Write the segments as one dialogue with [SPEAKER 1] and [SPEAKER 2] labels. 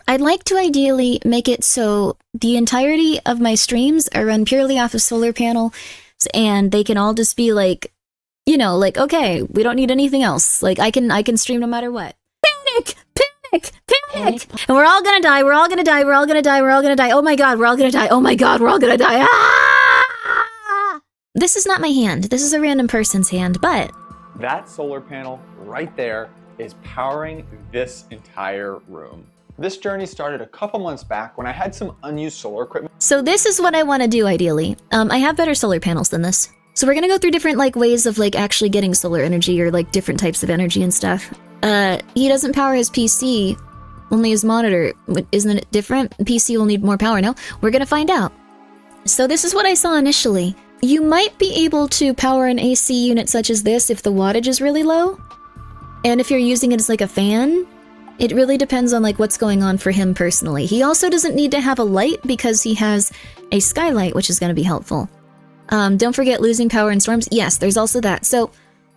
[SPEAKER 1] I'd like to ideally make it so the entirety of my streams are run purely off of solar panels, and they can all just be like, you know, like, okay, we don't need anything else. Like, I can stream no matter what. Panic! Panic! Panic! And we're all gonna die, we're all gonna die, we're all gonna die, we're all gonna die. Oh my god, we're all gonna die. Oh my god, we're all gonna die. Ah! This is not my hand. This is a random person's hand, but...
[SPEAKER 2] That solar panel right there is powering this entire room. This journey started a couple months back when I had some unused solar equipment.
[SPEAKER 1] So this is what I want to do ideally. I have better solar panels than this. So we're gonna go through different like ways of like actually getting solar energy or like different types of energy and stuff. He doesn't power his PC, only his monitor. Isn't it different? PC will need more power, no? We're gonna find out. So this is what I saw initially. You might be able to power an AC unit such as this if the wattage is really low. And if you're using it as like a fan, it really depends on like what's going on for him personally. He also doesn't need to have a light because he has a skylight, which is going to be helpful. Don't forget losing power in storms. Yes, there's also that. So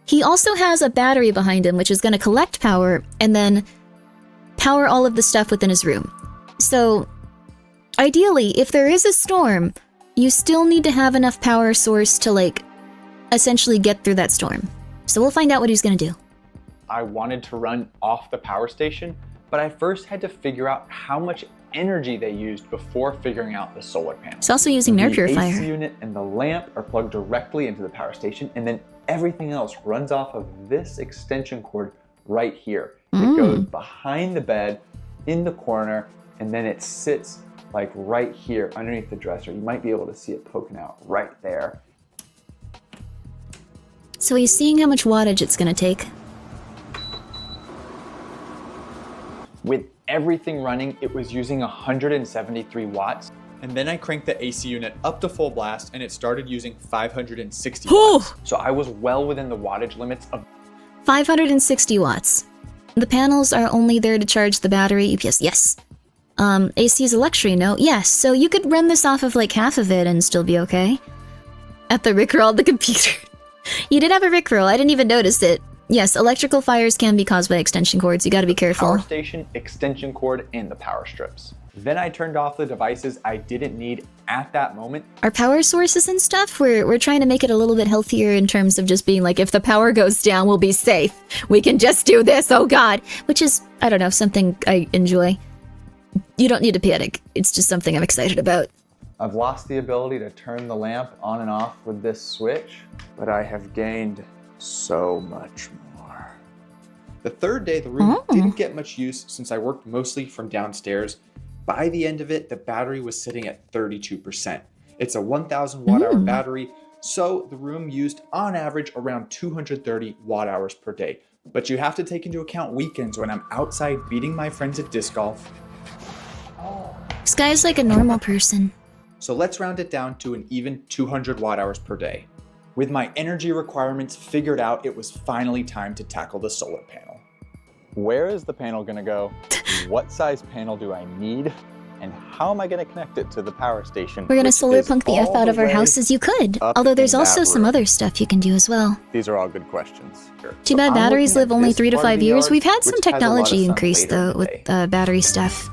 [SPEAKER 1] he also has a battery behind him, which is going to collect power and then power all of the stuff within his room. So ideally, if there is a storm, you still need to have enough power source to like essentially get through that storm. So we'll find out what he's going to do.
[SPEAKER 2] I wanted to run off the power station, but I first had to figure out how much energy they used before figuring out the solar panel.
[SPEAKER 1] It's also using an air purifier.
[SPEAKER 2] The AC unit and the lamp are plugged directly into the power station, and then everything else runs off of this extension cord right here. It goes behind the bed, in the corner, and then it sits like right here underneath the dresser. You might be able to see it poking out right there.
[SPEAKER 1] So he's seeing how much wattage it's going to take.
[SPEAKER 2] With everything running, it was using 173 watts. And then I cranked the AC unit up to full blast and it started using 560 watts. So I was well within the wattage limits of
[SPEAKER 1] 560 watts. The panels are only there to charge the battery. UPS, yes. AC is a luxury, no? Yes, so you could run this off of like half of it and still be okay. At the Rickroll the computer. You did have a Rickroll, I didn't even notice it. Yes, electrical fires can be caused by extension cords. You gotta be careful.
[SPEAKER 2] Power station, extension cord, and the power strips. Then I turned off the devices I didn't need at that moment.
[SPEAKER 1] Our power sources and stuff, we're trying to make it a little bit healthier in terms of just being like, if the power goes down, we'll be safe. We can just do this, oh god. Which is, I don't know, something I enjoy. You don't need to panic. It's just something I'm excited about.
[SPEAKER 2] I've lost the ability to turn the lamp on and off with this switch, but I have gained so much more. The third day, the room didn't get much use since I worked mostly from downstairs. By the end of it, the battery was sitting at 32%. It's a 1000 watt hour battery, so the room used on average around 230 watt hours per day. But you have to take into account weekends when I'm outside beating my friends at disc golf.
[SPEAKER 1] This guy's like a normal person.
[SPEAKER 2] So let's round it down to an even 200 watt hours per day. With my energy requirements figured out, it was finally time to tackle the solar panel. Where is the panel gonna go? What size panel do I need? And how am I gonna connect it to the power station?
[SPEAKER 1] We're gonna solar punk the F out of our house as you could. Although there's also some other stuff you can do as well.
[SPEAKER 2] These are all good questions.
[SPEAKER 1] Too bad batteries live only 3 to 5 years. We've had some technology increase though with battery stuff.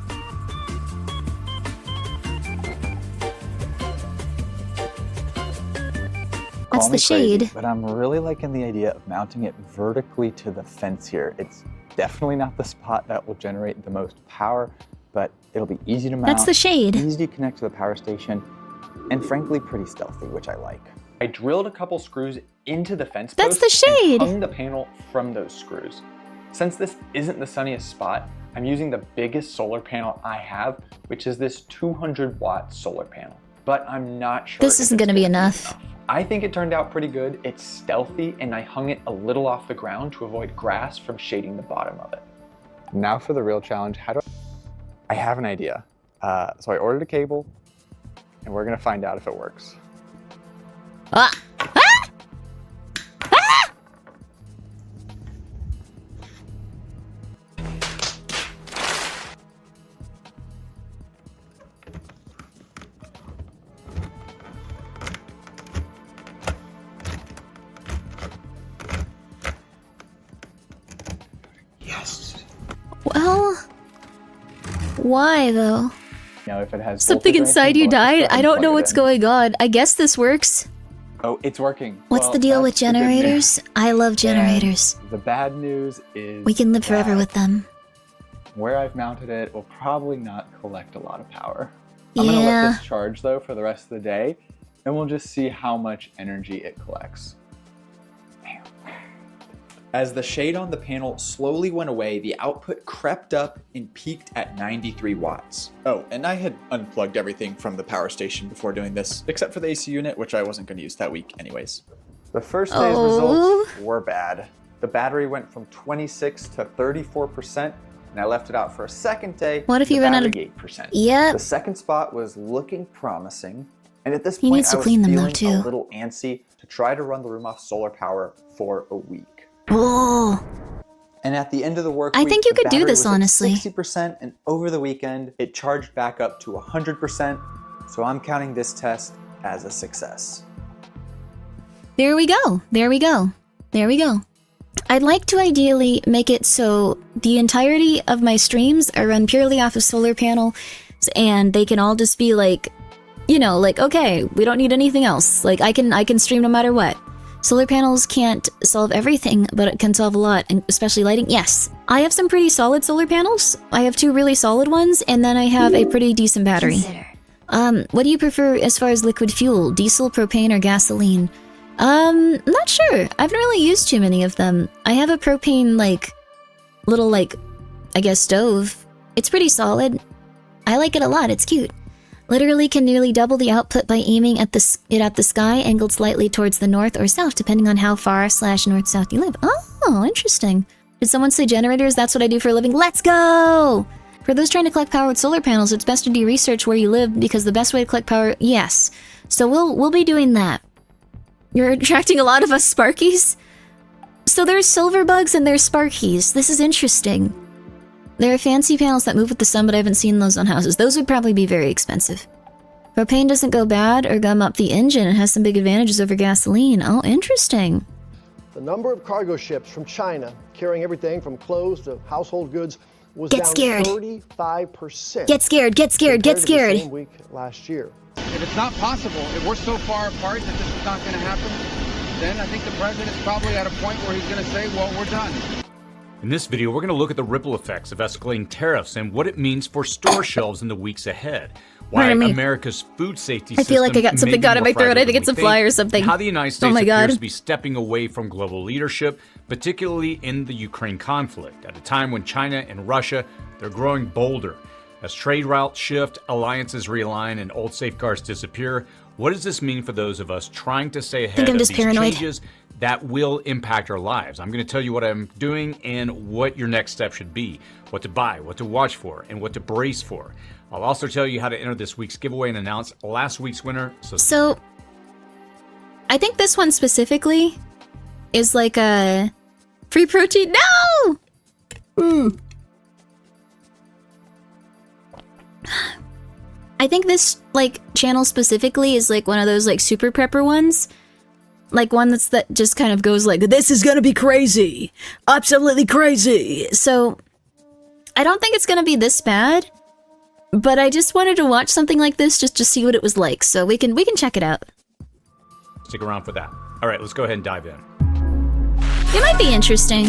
[SPEAKER 1] That's the shade.
[SPEAKER 2] Crazy, but I'm really liking the idea of mounting it vertically to the fence here. It's definitely not the spot that will generate the most power, but it'll be easy to mount.
[SPEAKER 1] That's the shade.
[SPEAKER 2] Easy to connect to the power station, and frankly pretty stealthy, which I like. I drilled a couple screws into the fence post.
[SPEAKER 1] That's the shade.
[SPEAKER 2] And hung the panel from those screws. Since this isn't the sunniest spot, I'm using the biggest solar panel I have, which is this 200 watt solar panel. But I'm not sure
[SPEAKER 1] this isn't going to be enough.
[SPEAKER 2] I think it turned out pretty good. It's stealthy, and I hung it a little off the ground to avoid grass from shading the bottom of it. Now for the real challenge. How do I have an idea. So I ordered a cable, and we're gonna find out if it works.
[SPEAKER 1] Ah! Ah! Ah! Why, though?
[SPEAKER 2] You know, if it has
[SPEAKER 1] Something
[SPEAKER 2] voltage or
[SPEAKER 1] inside
[SPEAKER 2] anything,
[SPEAKER 1] you
[SPEAKER 2] go ahead
[SPEAKER 1] died?
[SPEAKER 2] and
[SPEAKER 1] I don't
[SPEAKER 2] plug
[SPEAKER 1] know
[SPEAKER 2] it
[SPEAKER 1] what's
[SPEAKER 2] in.
[SPEAKER 1] going on. I guess this works.
[SPEAKER 2] Oh, it's working.
[SPEAKER 1] What's
[SPEAKER 2] Well,
[SPEAKER 1] the deal with
[SPEAKER 2] that's the good news.
[SPEAKER 1] generators? I love generators.
[SPEAKER 2] And the bad news is
[SPEAKER 1] We can live forever
[SPEAKER 2] that
[SPEAKER 1] with them.
[SPEAKER 2] where I've mounted it will probably not collect a lot of power. I'm gonna let
[SPEAKER 1] Yeah.
[SPEAKER 2] this charge though for the rest of the day, and we'll just see how much energy it collects. As the shade on the panel slowly went away, the output crept up and peaked at 93 watts. Oh, and I had unplugged everything from the power station before doing this, except for the AC unit, which I wasn't going to use that week anyways. The first day's results were bad. The battery went from 26 to 34%, and I left it out for a second day.
[SPEAKER 1] What if you run out of
[SPEAKER 2] 8%.
[SPEAKER 1] Yep.
[SPEAKER 2] The second spot was looking promising, and at this
[SPEAKER 1] He
[SPEAKER 2] point
[SPEAKER 1] needs
[SPEAKER 2] I
[SPEAKER 1] to
[SPEAKER 2] was
[SPEAKER 1] clean them, though,
[SPEAKER 2] feeling a
[SPEAKER 1] too.
[SPEAKER 2] little antsy to try to run the room off solar power for a week.
[SPEAKER 1] Oh.
[SPEAKER 2] And at the end of the work
[SPEAKER 1] I
[SPEAKER 2] week,
[SPEAKER 1] think you
[SPEAKER 2] the
[SPEAKER 1] could do
[SPEAKER 2] battery
[SPEAKER 1] this,
[SPEAKER 2] was at
[SPEAKER 1] honestly.
[SPEAKER 2] 60%, and over the weekend, it charged back up to 100%. So I'm counting this test as a success.
[SPEAKER 1] There we go. There we go. There we go. I'd like to ideally make it so the entirety of my streams are run purely off of solar panels, and they can all just be like, you know, like, okay, we don't need anything else. Like, I can stream no matter what. Solar panels can't solve everything, but it can solve a lot, and especially lighting. Yes, I have some pretty solid solar panels. I have 2 really solid ones, and then I have a pretty decent battery. What do you prefer as far as liquid fuel? Diesel, propane, or gasoline? Not sure. I haven't really used too many of them. I have a propane, like, little, like, I guess stove. It's pretty solid. I like it a lot. It's cute. Literally can nearly double the output by aiming it at the sky, angled slightly towards the north or south, depending on how far / north-south you live. Oh, interesting. Did someone say generators? That's what I do for a living. Let's go! For those trying to collect power with solar panels, it's best to do research where you live, because the best way to collect power... Yes. So we'll be doing that. You're attracting a lot of us Sparkies? So there's silver bugs and there's Sparkies. This is interesting. There are fancy panels that move with the sun, but I haven't seen those on houses. Those would probably be very expensive. Propane doesn't go bad or gum up the engine. It has some big advantages over gasoline. Oh, interesting.
[SPEAKER 3] The number of cargo ships from China carrying everything from clothes to household goods was
[SPEAKER 1] Get
[SPEAKER 3] down
[SPEAKER 1] scared.
[SPEAKER 3] 35%.
[SPEAKER 1] Get scared, get scared, get
[SPEAKER 3] compared to the
[SPEAKER 1] scared.
[SPEAKER 3] same week last year.
[SPEAKER 4] If it's not possible, if we're so far apart that this is not going to happen, then I think the president's probably at a point where he's going to say, well, we're done.
[SPEAKER 5] In this video, we're going to look at the ripple effects of escalating tariffs and what it means for store shelves in the weeks ahead. Why
[SPEAKER 1] Pardon me.
[SPEAKER 5] America's food safety
[SPEAKER 1] I feel like I got
[SPEAKER 5] system
[SPEAKER 1] something
[SPEAKER 5] may be
[SPEAKER 1] caught in
[SPEAKER 5] more
[SPEAKER 1] my throat. I
[SPEAKER 5] fragile
[SPEAKER 1] think
[SPEAKER 5] than
[SPEAKER 1] it's a
[SPEAKER 5] we
[SPEAKER 1] fly
[SPEAKER 5] think,
[SPEAKER 1] or something.
[SPEAKER 5] and how the United
[SPEAKER 1] Oh
[SPEAKER 5] States
[SPEAKER 1] my
[SPEAKER 5] appears
[SPEAKER 1] God.
[SPEAKER 5] to be stepping away from global leadership, particularly in the Ukraine conflict, at a time when China and Russia, they're growing bolder. As trade routes shift, alliances realign, and old safeguards disappear, what does this mean for those of us trying to stay ahead
[SPEAKER 1] I'm
[SPEAKER 5] of
[SPEAKER 1] just
[SPEAKER 5] these
[SPEAKER 1] paranoid.
[SPEAKER 5] changes that will impact our lives? I'm going to tell you what I'm doing and what your next step should be, what to buy, what to watch for, and what to brace for. I'll also tell you how to enter this week's giveaway and announce last week's winner.
[SPEAKER 1] So, I think this one specifically is like a free protein. No! I think this, like, channel specifically is like one of those, like, super prepper ones. Like one that just kind of goes like, this is gonna be crazy. Absolutely crazy. So, I don't think it's gonna be this bad. But I just wanted to watch something like this just to see what it was like. So we can check it out.
[SPEAKER 5] Stick around for that. All right, let's go ahead and dive in.
[SPEAKER 1] It might be interesting.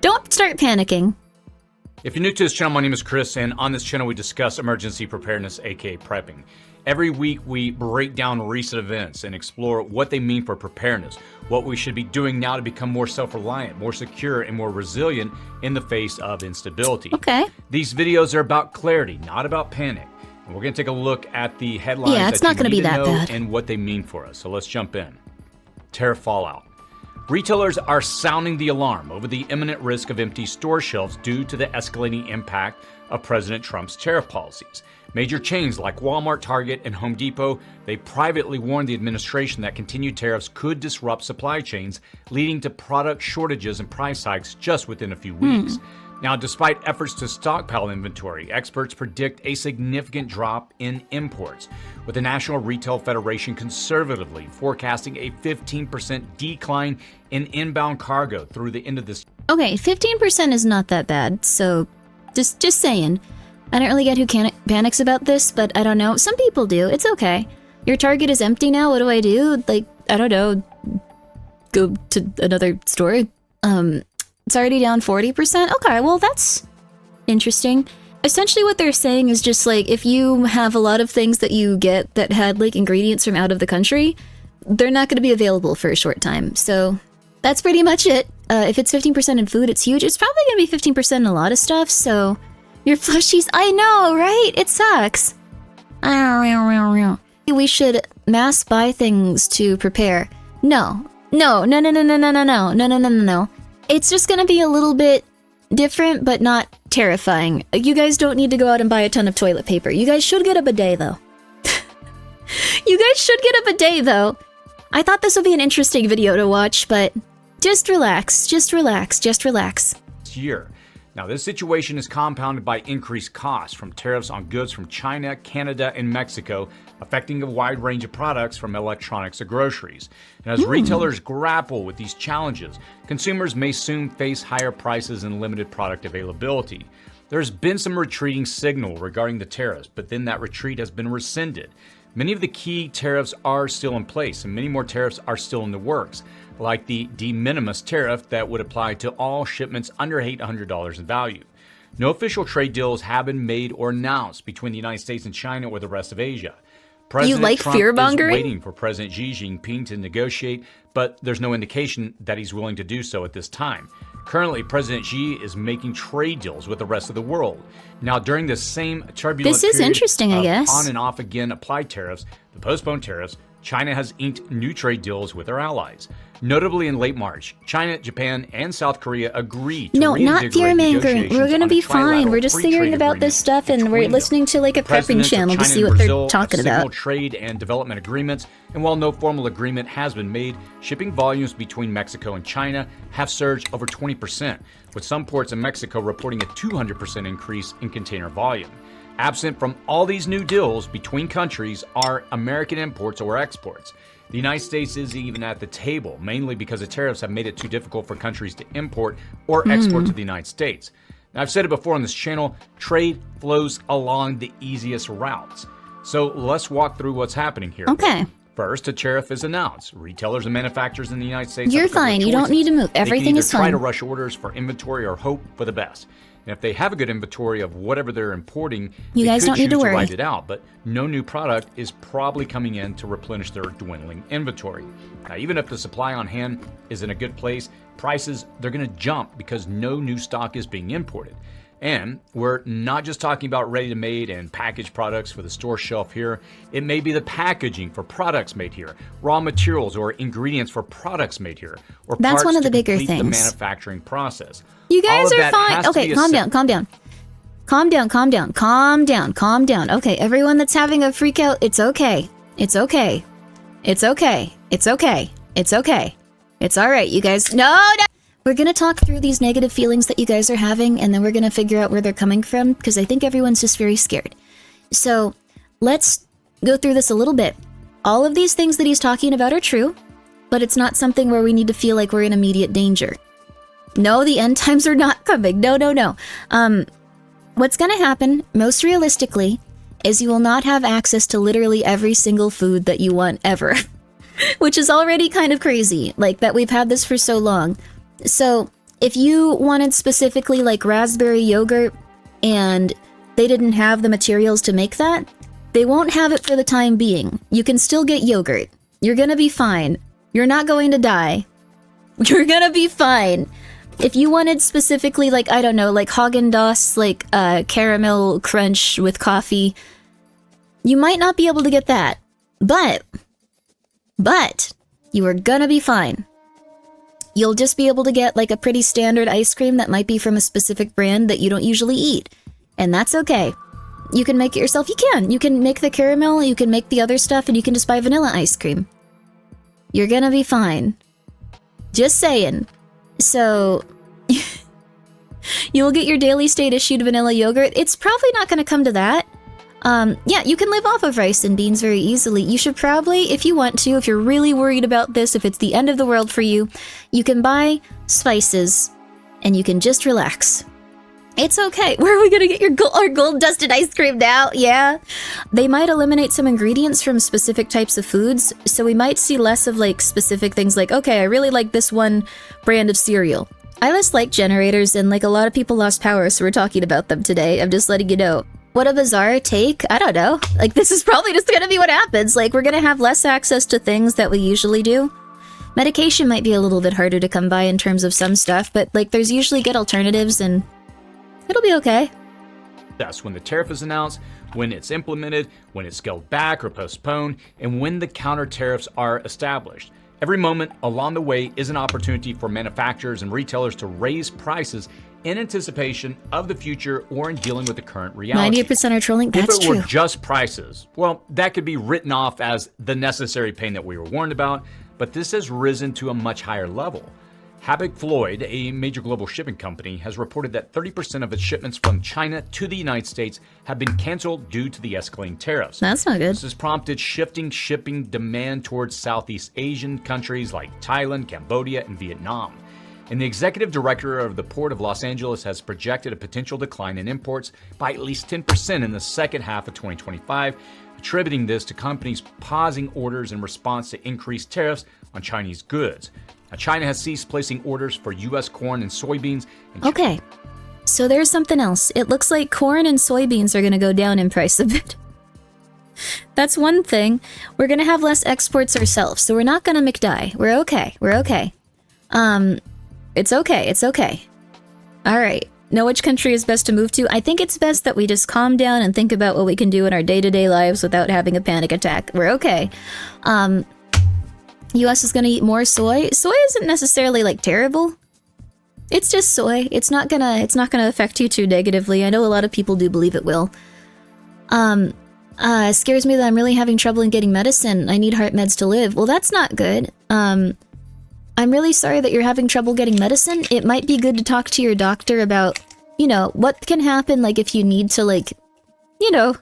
[SPEAKER 1] Don't start panicking.
[SPEAKER 5] If you're new to this channel, my name is Chris, and on this channel we discuss emergency preparedness, aka prepping. Every week we break down recent events and explore what they mean for preparedness, what we should be doing now to become more self-reliant, more secure, and more resilient in the face of instability.
[SPEAKER 1] Okay.
[SPEAKER 5] These videos are about clarity, not about panic. And we're going to take a look at the headlines
[SPEAKER 1] Yeah, it's
[SPEAKER 5] that
[SPEAKER 1] not
[SPEAKER 5] you
[SPEAKER 1] gonna
[SPEAKER 5] need
[SPEAKER 1] be
[SPEAKER 5] to
[SPEAKER 1] that
[SPEAKER 5] know
[SPEAKER 1] bad.
[SPEAKER 5] and what they mean for us. So let's jump in. Tariff fallout. Retailers are sounding the alarm over the imminent risk of empty store shelves due to the escalating impact of President Trump's tariff policies. Major chains like Walmart, Target, and Home Depot, they privately warned the administration that continued tariffs could disrupt supply chains, leading to product shortages and price hikes just within a few weeks. Now, despite efforts to stockpile inventory, experts predict a significant drop in imports, with the National Retail Federation conservatively forecasting a 15% decline in inbound cargo through the end of this.
[SPEAKER 1] Okay, 15% is not that bad. So, just saying. I don't really get who panics about this, but I don't know. Some people do. It's okay. Your Target is empty now. What do I do? Like, I don't know. Go to another store. It's already down 40%. Okay, well, that's interesting. Essentially what they're saying is just like, if you have a lot of things that you get that had like ingredients from out of the country, they're not going to be available for a short time. So that's pretty much it. If it's 15% in food, it's huge. It's probably going to be 15% in a lot of stuff. So your plushies, I know, right? It sucks. We should mass buy things to prepare. No. It's just going to be a little bit different, but not terrifying. You guys don't need to go out and buy a ton of toilet paper. You guys should get a bidet, though. You guys should get a bidet, though. I thought this would be an interesting video to watch, but just relax, just relax, just relax.
[SPEAKER 5] Year. Now, this situation is compounded by increased costs from tariffs on goods from China, Canada, and Mexico, affecting a wide range of products from electronics to groceries. And as retailers grapple with these challenges, consumers may soon face higher prices and limited product availability. There's been some retreating signal regarding the tariffs, but then that retreat has been rescinded. Many of the key tariffs are still in place, and many more tariffs are still in the works, like the de minimis tariff that would apply to all shipments under $800 in value. No official trade deals have been made or announced between the United States and China or the rest of Asia. President Trump is waiting for President Xi Jinping to negotiate, but there's no indication that he's willing to do so at this time. Currently, President Xi is making trade deals with the rest of the world. Now, during this same turbulent
[SPEAKER 1] period interesting, I guess.
[SPEAKER 5] On and off again applied tariffs, the postponed tariffs, China has inked new trade deals with their allies. Notably in late March, China, Japan, and South Korea agreed to
[SPEAKER 1] not fear-mongering. We're gonna be fine. We're just figuring about this stuff, and we're listening to like a prepping channel to see what they're talking about.
[SPEAKER 5] Trade and development agreements, and while no formal agreement has been made, shipping volumes between Mexico and China have surged over 20%, with some ports in Mexico reporting a 200% increase in container volume. Absent from all these new deals between countries are American imports or exports. The United States isn't even at the table, mainly because the tariffs have made it too difficult for countries to import or export to the United States. Now, I've said it before on this channel, trade flows along the easiest routes. So let's walk through what's happening here.
[SPEAKER 1] Okay.
[SPEAKER 5] First, a tariff is announced. Retailers and manufacturers in the United States
[SPEAKER 1] You're fine. You don't need to move. Everything is fine.
[SPEAKER 5] They can either try to rush orders for inventory or hope for the best. And if they have a good inventory of whatever they're importing,
[SPEAKER 1] you guys don't need to worry.
[SPEAKER 5] Write it out, but no new product is probably coming in to replenish their dwindling inventory. Now, even if the supply on hand is in a good place, prices, they're going to jump because no new stock is being imported. And we're not just talking about ready-to-made and packaged products for the store shelf here. It may be the packaging for products made here, raw materials or ingredients for products made here, or
[SPEAKER 1] that's
[SPEAKER 5] parts
[SPEAKER 1] one of the
[SPEAKER 5] to
[SPEAKER 1] bigger
[SPEAKER 5] complete
[SPEAKER 1] things.
[SPEAKER 5] The manufacturing process.
[SPEAKER 1] You guys are fine. Okay, calm down, calm down. Calm down, calm down, calm down, calm down. Okay, everyone that's having a freak out, it's okay. It's okay. It's okay. It's okay. It's okay. It's all right, you guys. No! We're going to talk through these negative feelings that you guys are having, and then we're going to figure out where they're coming from, because I think everyone's just very scared. So, let's go through this a little bit. All of these things that he's talking about are true, but it's not something where we need to feel like we're in immediate danger. No, the end times are not coming. No, no, no. What's going to happen, most realistically, is you will not have access to literally every single food that you want ever. Which is already kind of crazy, like that we've had this for so long. So, if you wanted specifically like raspberry yogurt and they didn't have the materials to make that, they won't have it for the time being. You can still get yogurt. You're gonna be fine. You're not going to die. You're gonna be fine. If you wanted specifically like, I don't know, like Haagen-Dazs, like caramel crunch with coffee, you might not be able to get that. But you are gonna be fine. You'll just be able to get like a pretty standard ice cream that might be from a specific brand that you don't usually eat. And that's okay. You can make it yourself. You can make the caramel, you can make the other stuff, and you can just buy vanilla ice cream. You're gonna be fine. Just saying. So, you'll get your daily state issued vanilla yogurt. It's probably not gonna come to that. Yeah, you can live off of rice and beans very easily. You should probably, if you want to, if you're really worried about this, if it's the end of the world for you, you can buy spices and you can just relax. It's okay. Where are we gonna get our gold dusted ice cream now? Yeah. They might eliminate some ingredients from specific types of foods, so we might see less of like specific things like, okay, I really like this one brand of cereal. I just like generators, and like a lot of people lost power, so we're talking about them today. I'm just letting you know. What a bizarre take. I don't know. Like, this is probably just gonna be what happens. Like, we're gonna have less access to things that we usually do. Medication might be a little bit harder to come by in terms of some stuff, but like, there's usually good alternatives, and it'll be okay.
[SPEAKER 5] That's when the tariff is announced, when it's implemented, when it's scaled back or postponed, and when the counter tariffs are established. Every moment along the way is an opportunity for manufacturers and retailers to raise prices in anticipation of the future or in dealing with the current reality.
[SPEAKER 1] 98% are trolling. That's
[SPEAKER 5] true. If it were just prices, well, that could be written off as the necessary pain that we were warned about, but this has risen to a much higher level. Hapag-Lloyd, a major global shipping company, has reported that 30% of its shipments from China to the United States have been canceled due to the escalating tariffs.
[SPEAKER 1] That's not good.
[SPEAKER 5] This has prompted shifting shipping demand towards Southeast Asian countries like Thailand, Cambodia, and Vietnam. And the executive director of the Port of Los Angeles has projected a potential decline in imports by at least 10% in the second half of 2025, attributing this to companies pausing orders in response to increased tariffs on Chinese goods. Now, China has ceased placing orders for U.S. corn and soybeans.
[SPEAKER 1] Okay, so there's something else. It looks like corn and soybeans are going to go down in price a bit. That's one thing. We're going to have less exports ourselves, so we're not going to McDie. We're okay. We're okay. It's okay. It's okay. All right. Know which country is best to move to? I think it's best that we just calm down and think about what we can do in our day-to-day lives without having a panic attack. We're okay. US is gonna eat more soy. Soy isn't necessarily like terrible. It's just soy. It's not gonna affect you too negatively. I know a lot of people do believe it will. It scares me that I'm really having trouble in getting medicine. I need heart meds to live. Well, that's not good. I'm really sorry that you're having trouble getting medicine. It might be good to talk to your doctor about, you know, what can happen, like, if you need to, like, you know,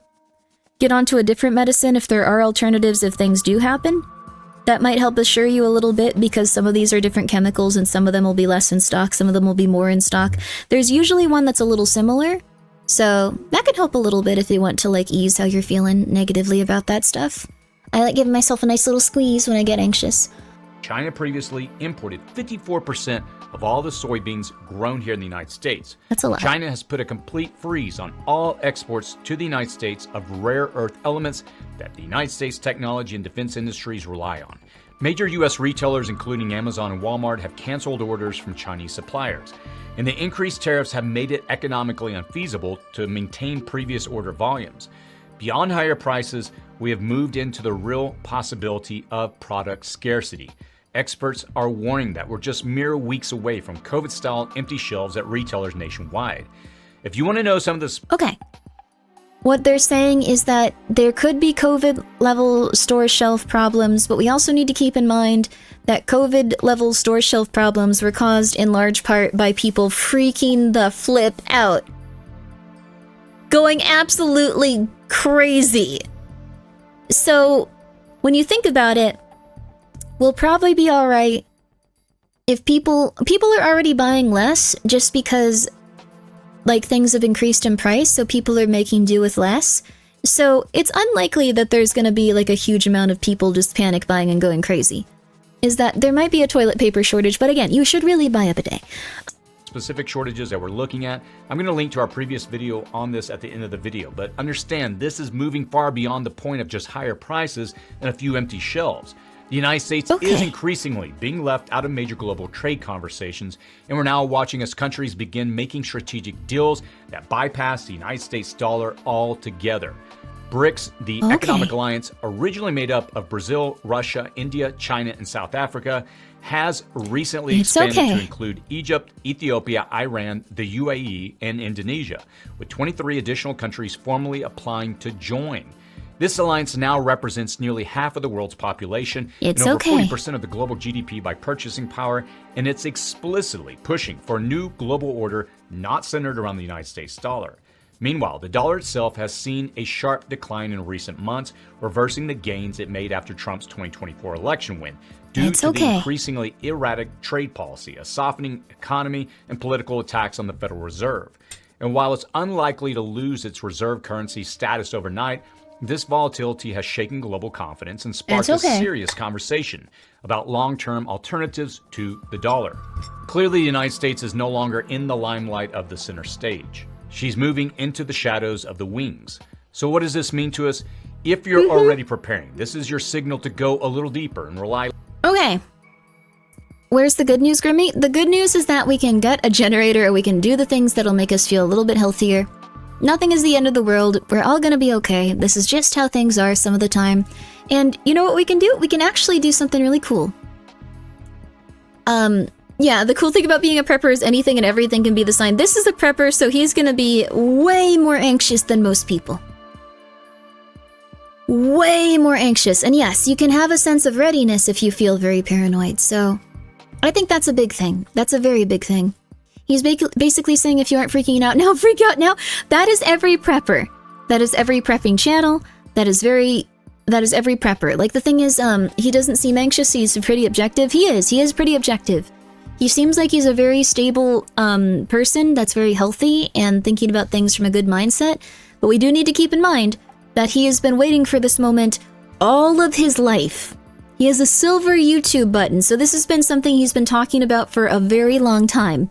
[SPEAKER 1] get onto a different medicine if there are alternatives if things do happen. That might help assure you a little bit, because some of these are different chemicals and some of them will be less in stock, some of them will be more in stock. There's usually one that's a little similar, so that can help a little bit if you want to, like, ease how you're feeling negatively about that stuff. I like giving myself a nice little squeeze when I get anxious.
[SPEAKER 5] China previously imported 54% of all the soybeans grown here in the United States.
[SPEAKER 1] That's a lot.
[SPEAKER 5] China has put a complete freeze on all exports to the United States of rare earth elements that the United States technology and defense industries rely on. Major U.S. retailers, including Amazon and Walmart, have canceled orders from Chinese suppliers. And the increased tariffs have made it economically unfeasible to maintain previous order volumes. Beyond higher prices, we have moved into the real possibility of product scarcity. Experts are warning that we're just mere weeks away from COVID-style empty shelves at retailers nationwide. If you want to know some of this...
[SPEAKER 1] Okay. What they're saying is that there could be COVID-level store shelf problems, but we also need to keep in mind that COVID-level store shelf problems were caused in large part by people freaking the flip out. Going absolutely crazy. So, when you think about it, we'll probably be alright if people are already buying less just because, like, things have increased in price, so people are making do with less. So it's unlikely that there's gonna be, like, a huge amount of people just panic buying and going crazy. Is that there might be a toilet paper shortage, but again, you should really buy a bidet.
[SPEAKER 5] Specific shortages that we're looking at. I'm going to link to our previous video on this at the end of the video, but understand this is moving far beyond the point of just higher prices and a few empty shelves. The United States is increasingly being left out of major global trade conversations, and we're now watching as countries begin making strategic deals that bypass the United States dollar altogether. BRICS, the economic alliance originally made up of Brazil, Russia, India, China, and South Africa, has recently expanded to include Egypt, Ethiopia, Iran, the UAE, and Indonesia, with 23 additional countries formally applying to join. This alliance now represents nearly half of the world's population and over 40% of the global GDP by purchasing power, and it's explicitly pushing for a new global order not centered around the United States dollar. Meanwhile, the dollar itself has seen a sharp decline in recent months, reversing the gains it made after Trump's 2024 election win, due to the increasingly erratic trade policy, a softening economy, and political attacks on the Federal Reserve. And while it's unlikely to lose its reserve currency status overnight, this volatility has shaken global confidence and sparked a serious conversation about long-term alternatives to the dollar. Clearly, the United States is no longer in the limelight of the center stage. She's moving into the shadows of the wings. So what does this mean to us? If you're already preparing, this is your signal to go a little deeper and rely.
[SPEAKER 1] Okay. Where's the good news, Grimmi? The good news is that we can get a generator or we can do the things that'll make us feel a little bit healthier. Nothing is the end of the world. We're all gonna be okay. This is just how things are some of the time. And you know what we can do? We can actually do something really cool. Yeah, the cool thing about being a prepper is anything and everything can be the sign. This is a prepper, so he's gonna be way more anxious than most people. Way more anxious. And yes, you can have a sense of readiness if you feel very paranoid. So I think that's a big thing. That's a very big thing. He's basically saying if you aren't freaking out now, freak out now. That is every prepper. That is every prepping channel. That is every prepper. Like the thing is, he doesn't seem anxious. He's pretty objective. He is pretty objective. He seems like he's a very stable person that's very healthy and thinking about things from a good mindset. But we do need to keep in mind that he has been waiting for this moment all of his life. He has a silver YouTube button, so this has been something he's been talking about for a very long time.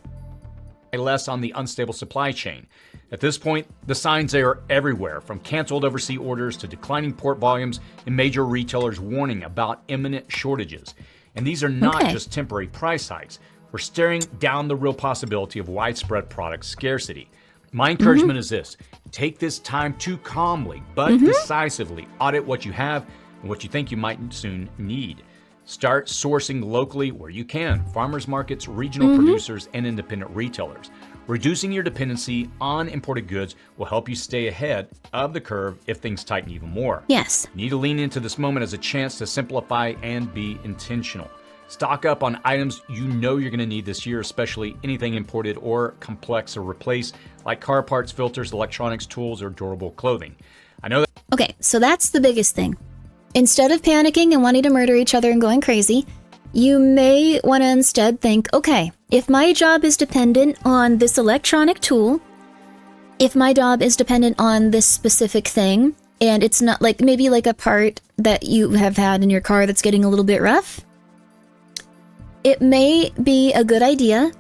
[SPEAKER 5] Less on the unstable supply chain. At this point, the signs are everywhere, from canceled overseas orders to declining port volumes and major retailers warning about imminent shortages. And these are not just temporary price hikes. We're staring down the real possibility of widespread product scarcity. My encouragement is this: take this time to calmly but decisively audit what you have and what you think you might soon need. Start sourcing locally where you can, farmers markets, regional producers, and independent retailers. Reducing your dependency on imported goods will help you stay ahead of the curve if things tighten even more.
[SPEAKER 1] Yes.
[SPEAKER 5] You need to lean into this moment as a chance to simplify and be intentional. Stock up on items you know you're going to need this year, especially anything imported or complex to replace, like car parts, filters, electronics, tools, or durable clothing. I know that.
[SPEAKER 1] Okay, so that's the biggest thing. Instead of panicking and wanting to murder each other and going crazy, you may want to instead think, okay, if my job is dependent on this electronic tool, if my job is dependent on this specific thing, and it's not like maybe like a part that you have had in your car that's getting a little bit rough, it may be a good idea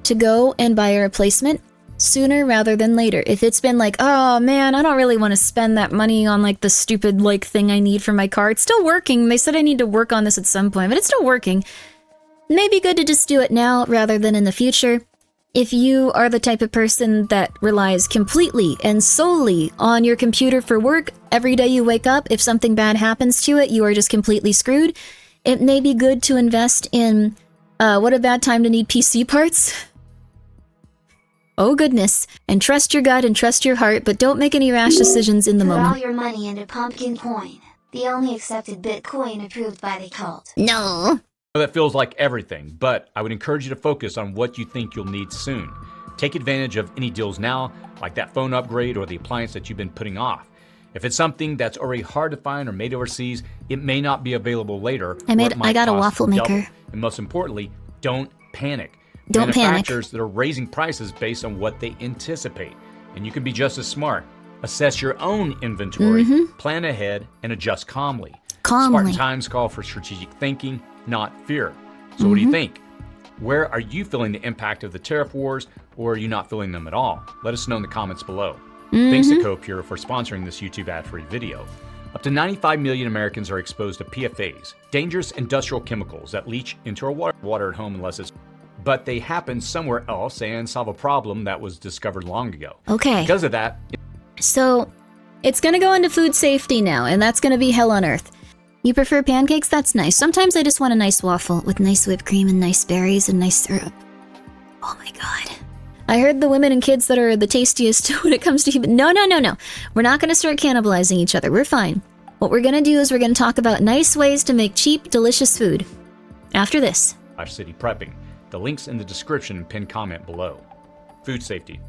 [SPEAKER 1] to go and buy a replacement sooner rather than later. If it's been like, oh man, I don't really want to spend that money on like the stupid like thing I need for my car. It's still working. They said I need to work on this at some point, but it's still working. It may be good to just do it now rather than in the future. If you are the type of person that relies completely and solely on your computer for work, every day you wake up, if something bad happens to it, you are just completely screwed. It may be good to invest in, what a bad time to need PC parts. Oh goodness, and trust your gut and trust your heart, but don't make any rash decisions in the moment.
[SPEAKER 6] Put all your money into Pumpkin Coin, the only accepted Bitcoin approved by the cult.
[SPEAKER 1] No.
[SPEAKER 5] That feels like everything, but I would encourage you to focus on what you think you'll need soon. Take advantage of any deals now, like that phone upgrade or the appliance that you've been putting off. If it's something that's already hard to find or made overseas, it may not be available later.
[SPEAKER 1] I got a waffle maker.
[SPEAKER 5] And most importantly, don't panic.
[SPEAKER 1] Don't panic.
[SPEAKER 5] Manufacturers that are raising prices based on what they anticipate. And you can be just as smart. Assess your own inventory, plan ahead, and adjust calmly. Spartan times call for strategic thinking, not fear. So what do you think? Where are you feeling the impact of the tariff wars, or are you not feeling them at all? Let us know in the comments below. Thanks to Copure for sponsoring this YouTube ad-free video. Up to 95 million Americans are exposed to PFAS, dangerous industrial chemicals that leach into our water at home unless it's... But they happen somewhere else and solve a problem that was discovered long ago.
[SPEAKER 1] Okay.
[SPEAKER 5] Because of that...
[SPEAKER 1] So, it's gonna go into food safety now, and that's gonna be hell on earth. You prefer pancakes? That's nice. Sometimes I just want a nice waffle with nice whipped cream and nice berries and nice syrup. Oh my god. I heard the women and kids that are the tastiest when it comes to human... No. We're not gonna start cannibalizing each other. We're fine. What we're gonna do is we're gonna talk about nice ways to make cheap, delicious food. After this.
[SPEAKER 5] City prepping. The link's in the description and pinned comment below. Food safety.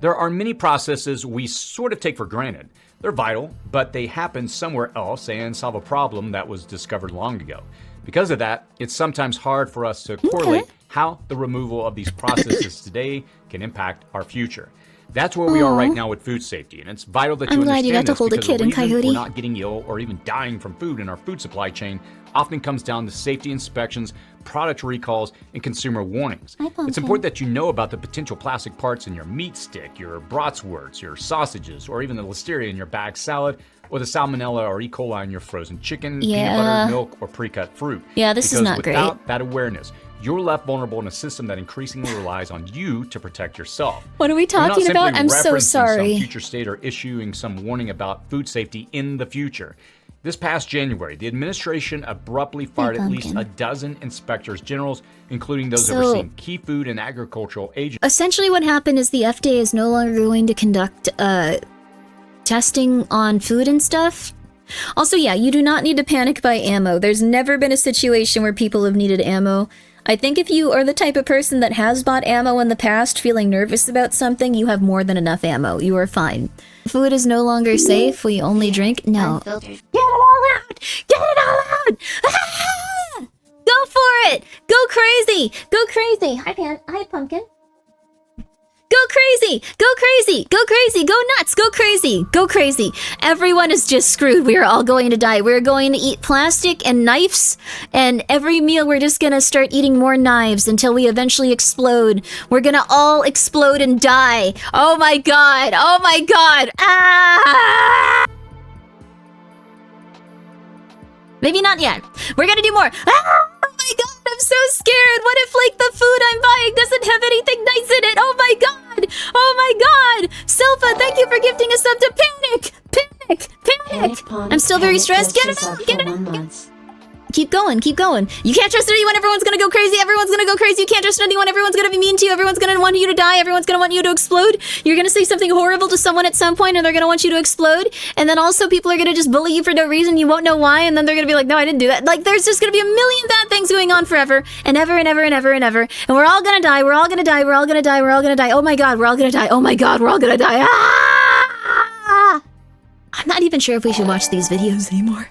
[SPEAKER 5] There are many processes we sort of take for granted. They're vital, but they happen somewhere else and solve a problem that was discovered long ago. Because of that, it's sometimes hard for us to correlate how the removal of these processes today can impact our future. That's where we are right now with food safety, and it's vital that you
[SPEAKER 1] I'm glad you
[SPEAKER 5] understand
[SPEAKER 1] got to
[SPEAKER 5] this
[SPEAKER 1] hold a
[SPEAKER 5] because
[SPEAKER 1] kid
[SPEAKER 5] the
[SPEAKER 1] in
[SPEAKER 5] reason
[SPEAKER 1] Coyote.
[SPEAKER 5] we're not getting ill or even dying from food in our food supply chain often comes down to safety inspections, product recalls, and consumer warnings. It's important that you know about the potential plastic parts in your meat stick, your bratwurst, your sausages, or even the listeria in your bag salad, or the salmonella or E. coli in your frozen chicken, peanut butter, milk, or pre-cut fruit.
[SPEAKER 1] Yeah, this is not great.
[SPEAKER 5] Without that awareness, you're left vulnerable in a system that increasingly relies on you to protect yourself.
[SPEAKER 1] What are we talking about? I'm so
[SPEAKER 5] Referencing
[SPEAKER 1] sorry.
[SPEAKER 5] some future state or issuing some warning about food safety in the future. This past January, the administration abruptly fired at least a dozen inspectors generals, including those overseeing key food and agricultural agencies.
[SPEAKER 1] Essentially what happened is the FDA is no longer going to conduct testing on food and stuff. Also, yeah, you do not need to panic buy ammo. There's never been a situation where people have needed ammo. I think if you are the type of person that has bought ammo in the past feeling nervous about something, you have more than enough ammo. You are fine. Food is no longer safe. We only drink. No.
[SPEAKER 6] Unfiltered.
[SPEAKER 1] Get it all out! Get it all out! Ah! Go for it! Go crazy! Go crazy! Hi, Pumpkin. Go crazy! Go crazy! Go crazy! Go nuts! Go crazy! Go crazy! Everyone is just screwed. We are all going to die. We're going to eat plastic and knives, and every meal we're just gonna start eating more knives until we eventually explode. We're gonna all explode and die. Oh my god! Oh my god! Ah! Maybe not yet. We're gonna do more. Ah! Oh my god, I'm so scared. What if, like, the food I'm buying doesn't have anything nice in it? Oh my god! Oh my god! Selfa, thank you for gifting us up to panic! Panic! Panic! I'm still very stressed. Get it out! Get it out! Keep going, keep going. You can't trust anyone, everyone's gonna go crazy, everyone's gonna go crazy, you can't trust anyone, everyone's gonna be mean to you, everyone's gonna want you to die, everyone's gonna want you to explode. You're gonna say something horrible to someone at some point and they're gonna want you to explode. And then also people are gonna just bully you for no reason, you won't know why, and then they're gonna be like, no, I didn't do that. Like, there's just gonna be a million bad things going on forever, and ever and ever and ever and ever. And we're all gonna die, we're all gonna die, we're all gonna die, we're all gonna die. Oh my god, we're all gonna die. Oh my god, we're all gonna die. Ah! I'm not even sure if we should watch these videos anymore.